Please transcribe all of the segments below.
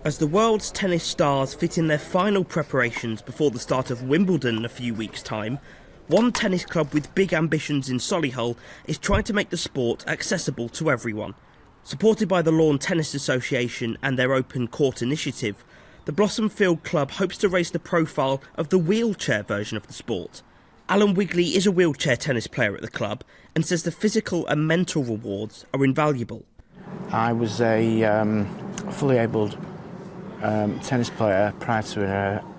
As the world's tennis stars fit in their final preparations before the start of Wimbledon in a few weeks' time, one tennis club with big ambitions in Solihull is trying to make the sport accessible to everyone. Supported by the Lawn Tennis Association and their Open Court initiative, the Blossomfield club hopes to raise the profile of the wheelchair version of the sport. Alan Wigley is a wheelchair tennis player at the club and says the physical and mental rewards are invaluable. I was a fully abled tennis player prior to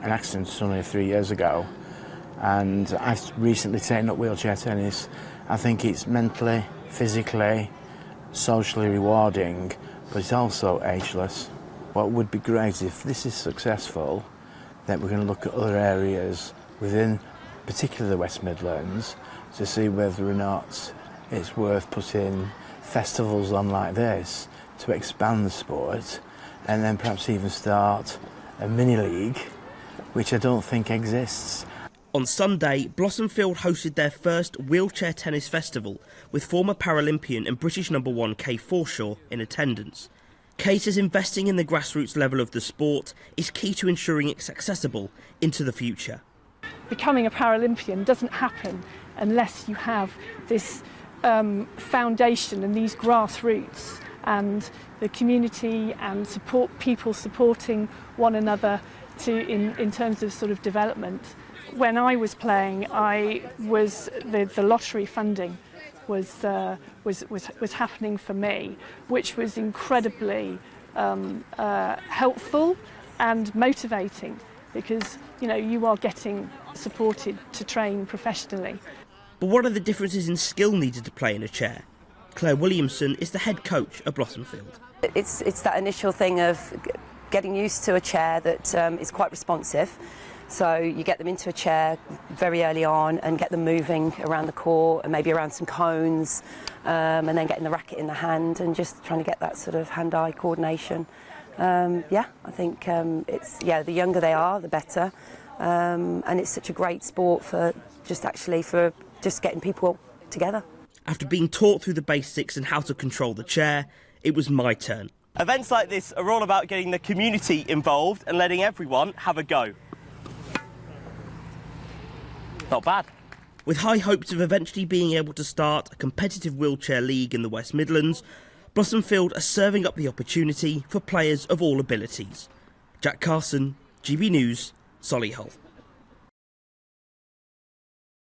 an accident only 3 years ago, and I've recently taken up wheelchair tennis. I think it's mentally, physically, socially rewarding, but it's also ageless. What would be great if this is successful, then we're going to look at other areas within particularly the West Midlands to see whether or not it's worth putting festivals on like this to expand the sport, and then perhaps even start a mini-league, which I don't think exists. On Sunday, Blossomfield hosted their first wheelchair tennis festival with former Paralympian and British #1 Kay Forshaw in attendance. Kay says investing in the grassroots level of the sport is key to ensuring it's accessible into the future. Becoming a Paralympian doesn't happen unless you have this foundation and these grassroots and the community and people supporting one another in terms of sort of development. When I was playing, the lottery funding was happening for me, which was incredibly helpful and motivating, because you are getting supported to train professionally. But what are the differences in skill needed to play in a chair? Claire Williamson is the head coach at Blossomfield. It's that initial thing of getting used to a chair that is quite responsive. So you get them into a chair very early on and get them moving around the court and maybe around some cones, and then getting the racket in the hand and just trying to get that sort of hand-eye coordination. I think the younger they are, the better. And it's such a great sport for just getting people together. After being taught through the basics and how to control the chair, it was my turn. Events like this are all about getting the community involved and letting everyone have a go. Not bad. With high hopes of eventually being able to start a competitive wheelchair league in the West Midlands, Blossomfield are serving up the opportunity for players of all abilities. Carson, GB News, Solihull.